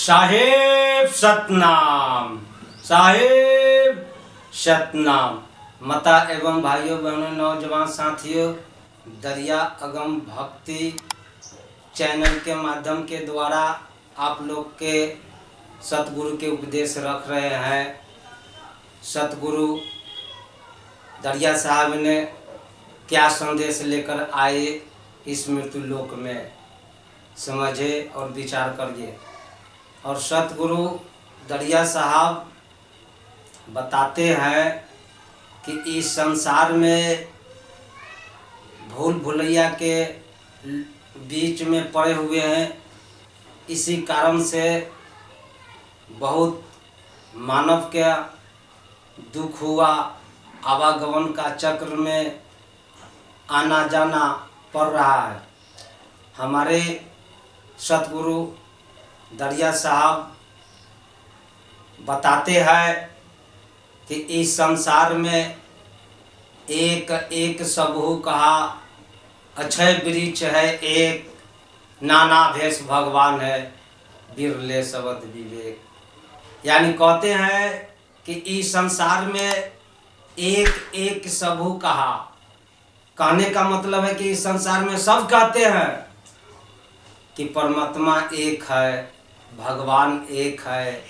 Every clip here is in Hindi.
साहेब सतनाम, साहेब सतनाम। माता एवं भाइयों बहनों नौजवान साथियों, दरिया अगम भक्ति चैनल के माध्यम के द्वारा आप लोग के सतगुरु के उपदेश रख रहे हैं। सतगुरु दरिया साहब ने क्या संदेश लेकर आए इस मृत्यु लोक में, समझे और विचार करिए। और सतगुरु दरिया साहब बताते हैं कि इस संसार में भूल भुलैया के बीच में पड़े हुए हैं। इसी कारण से बहुत मानव के दुख हुआ, आवागमन का चक्र में आना जाना पड़ रहा है। हमारे सतगुरु दरिया साहब बताते हैं कि इस संसार में एक एक सबहु कहा, अक्षय वृक्ष है एक, नाना भेष भगवान है, बिरले शब्द विवेक। यानी कहते हैं कि इस संसार में एक एक सबहु कहा। कहने का मतलब है कि इस संसार में सब कहते हैं कि परमात्मा एक है, भगवान एक है,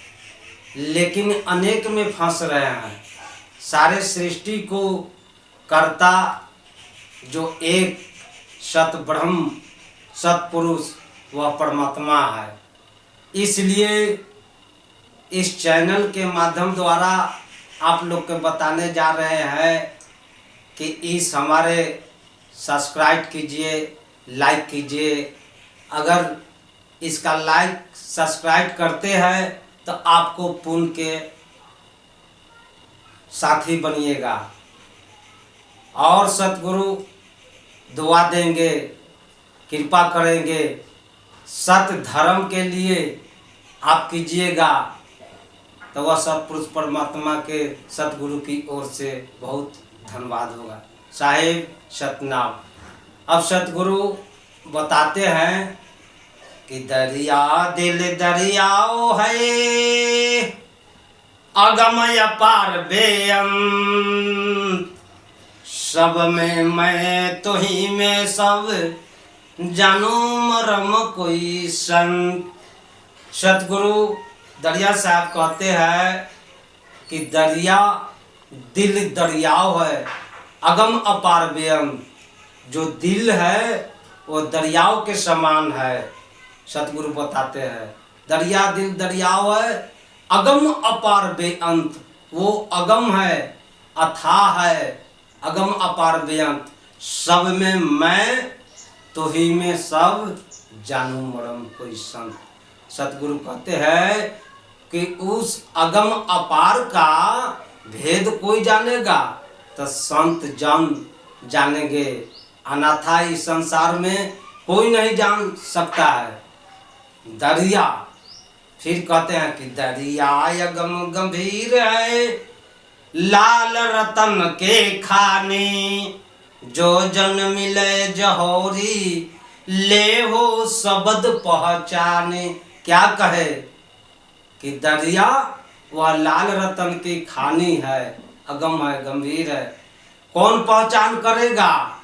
लेकिन अनेक में फंस रहे हैं। सारे सृष्टि को कर्ता जो एक सत ब्रह्म सतपुरुष वह परमात्मा है। इसलिए इस चैनल के माध्यम द्वारा आप लोग के बताने जा रहे हैं कि इस हमारे सब्सक्राइब कीजिए, लाइक कीजिए। अगर इसका लाइक सब्सक्राइब करते हैं तो आपको पुण्य के साथी बनिएगा और सतगुरु दुआ देंगे, कृपा करेंगे। सत्य धर्म के लिए आप कीजिएगा तो वह सतपुरुष परमात्मा के सतगुरु की ओर से बहुत धन्यवाद होगा। साहेब सतनाम। अब सतगुरु बताते हैं कि दरिया दिल दरियाओ है, अगमय पार बेअंत, सब में मैं तो ही में सब, जानू मरम कोई संग। सतगुरु दरिया साहब कहते हैं कि दरिया दिल दरियाओ है, अगम अपार बेअंत। जो दिल है वो दरियाओं के समान है। सतगुरु बताते हैं दरिया दिल दरियाओ है, अगम अपार बेअंत। वो अगम है, अथाह है, अगम अपार बेअंत। सब में मैं तो ही में सब, जानू मरम कोई संत। सतगुरु कहते हैं कि उस अगम अपार का भेद कोई जानेगा तो संत जन जानेंगे, अन्यथा इस संसार में कोई नहीं जान सकता है। दरिया फिर कहते हैं कि दरिया अगम गंभीर है, लाल रतन के खाने, जो जन मिले जहौरी, ले हो शब्द पहचाने। क्या कहे कि दरिया वह लाल रतन की खानी है, अगम है, गंभीर है। कौन पहचान करेगा?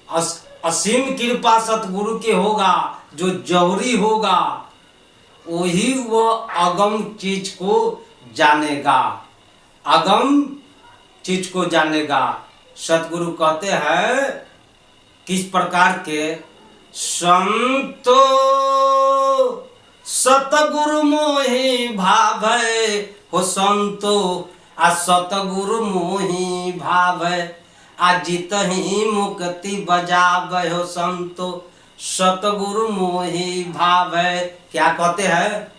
असीम कृपा सतगुरु के होगा। जो जौहरी होगा वही वह अगम चीज को जानेगा, अगम चीज को जानेगा। सतगुरु कहते हैं किस प्रकार के, संतो सतगुरु मोहि भावै हो, संतो आ सतगुरु मोहि भावै, आ जितहि मुक्ति बजावै हो, संतो सतगुरु मोहि भावै। क्या कहते हैं?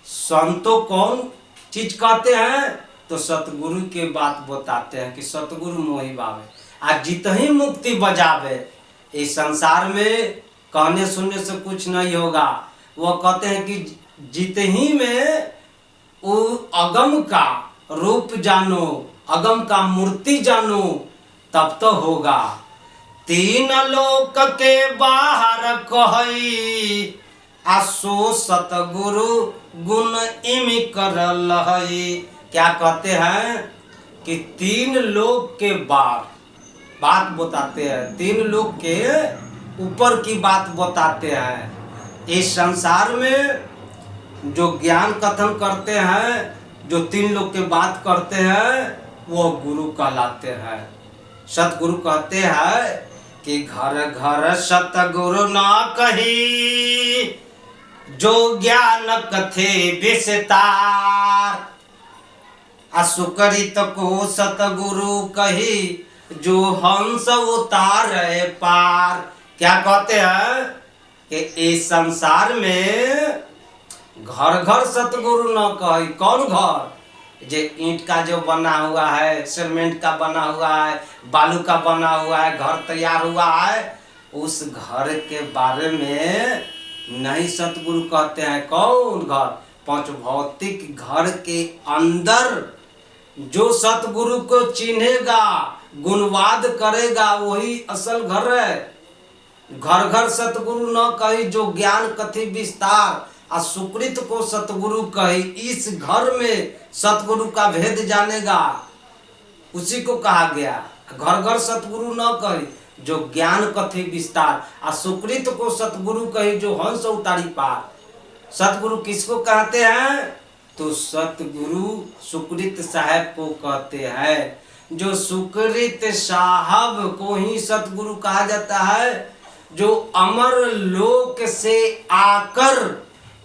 संतो कौन चीज कहते हैं तो सतगुरु के बात बताते हैं कि सतगुरु मोहि भावै, आज जितही मुक्ति बजावे। इस संसार में कहने सुनने से कुछ नहीं होगा। वो कहते हैं कि जितही में वो अगम का रूप जानो, अगम का मूर्ति जानो, तब तो होगा। तीन लोक के बाहर कहई, आसो सतगुरु गुण इमि करल है। क्या कहते हैं कि 3 लोग के बात बताते हैं, 3 लोग के ऊपर की बात बताते हैं। इस संसार में जो ज्ञान कथन करते हैं, जो 3 लोग के बात करते हैं, वो गुरु कहलाते हैं। सतगुरु कहते हैं कि घर घर सतगुरु ना कही, जो ज्ञान कथे विस्तार। असुकरित को सतगुरु कही, जो हंस उतारे पार। क्या कहते हैं कि इस संसार में घर घर सतगुरु न कही। कौन घर? जो ईंट का जो बना हुआ है, सीमेंट का बना हुआ है, बालू का बना हुआ है, घर तैयार हुआ है, उस घर के बारे में नहीं सतगुरु कहते हैं। कौन घर? पंच भौतिक घर के अंदर जो सतगुरु को चिन्हेगा, गुणवाद करेगा, वही असल घर है। घर घर सतगुरु न कही, जो ज्ञान कथी विस्तार। सुकृत को सतगुरु कही, इस घर में सतगुरु का भेद जानेगा, उसी को कहा गया। घर घर सतगुरु न कही, जो ज्ञान कथी विस्तार। सुकृत को सतगुरु कही, जो हंस उतारी पार। सतगुरु किसको कहते हैं? तो सतगुरु सुकृत साहब को कहते हैं। जो सुकृत साहब को ही सतगुरु कहा जाता है, जो अमर लोक से आकर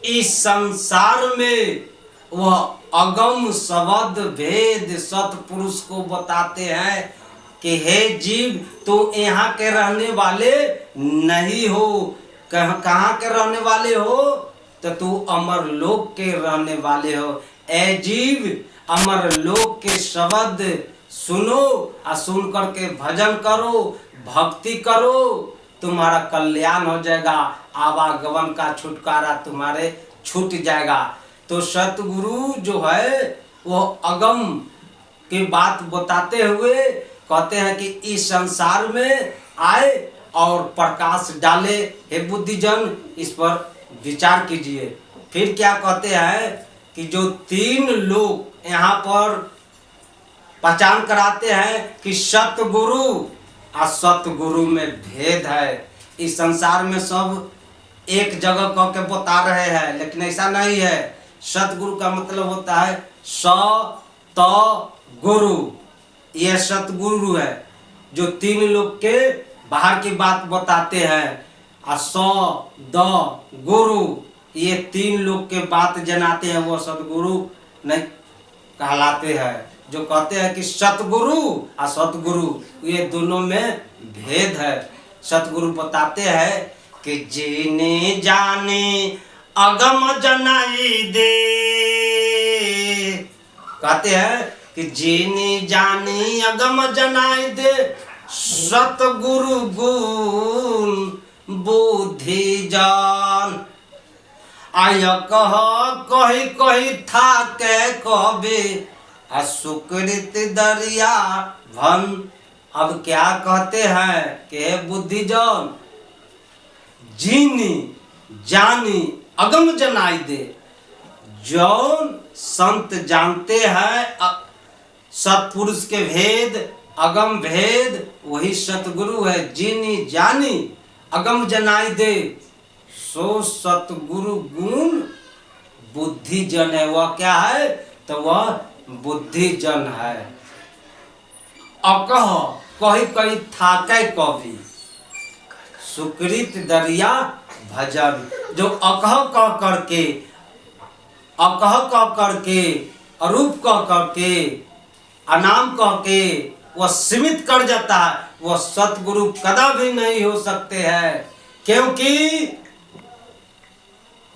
इस संसार में वह अगम शब्द भेद सतपुरुष को बताते हैं कि हे जीव, तो यहाँ के रहने वाले नहीं हो। कहाँ के रहने वाले हो? तो तू अमर लोक के रहने वाले हो। ए जीव, अमर लोक के शब्द सुनो और सुन करके भजन करो, भक्ति करो, तुम्हारा कल्याण हो जाएगा। आवागमन का छुटकारा तुम्हारे छूट जाएगा। तो सतगुरु जो है वो अगम की बात बताते हुए कहते हैं कि इस संसार में आए और प्रकाश डाले। हे बुद्धिजन, इस पर विचार कीजिए। फिर क्या कहते हैं कि जो 3 लोग यहाँ पर पहचान कराते हैं कि सतगुरु और सतगुरु में भेद है। इस संसार में सब एक जगह कह के बता रहे हैं, लेकिन ऐसा नहीं है। सतगुरु का मतलब होता है सत गुरु। यह सतगुरु है जो 3 लोग के बाहर की बात बताते हैं। गुरु, ये 3 लोग के बात जनाते हैं, वो सतगुरु नहीं कहलाते हैं। जो कहते हैं कि सतगुरु और सतगुरु, ये दोनों में भेद है। सतगुरु बताते हैं कि जिने जाने अगम जनाई दे। कहते हैं कि जिने जाने अगम जनाई दे, सतगुरु गुण बुद्धि जान। आय कह कही कही था के कबे, सुकृत दरिया भन। अब क्या कहते हैं कि बुद्धिजन, जीनी जानी अगम जनाई दे। जौन संत जानते हैं सतपुरुष के भेद, अगम भेद, वही सतगुरु है। जीनी जानी अगम जनाई दे, सो सतगुरु गुण बुद्धिजन है। वह क्या है? तो वह बुद्धिजन है। अकह कही कही थाके कवि, सुकृत दरिया भजन। जो अकह कह करके, अकह कह करके, अरूप कह करके, अनाम कह के वह सीमित कर जाता है, वह सतगुरु कदापि नहीं हो सकते हैं। क्योंकि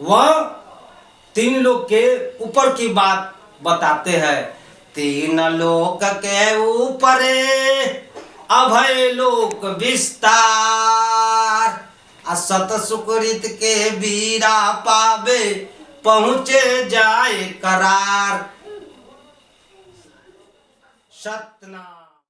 वह 3 लोक के ऊपर की बात बताते हैं। 3 लोक के ऊपरे अभय लोक विस्तार। सत सुकृत के बीरा पावे, पहुँचे जाए करार। सतना।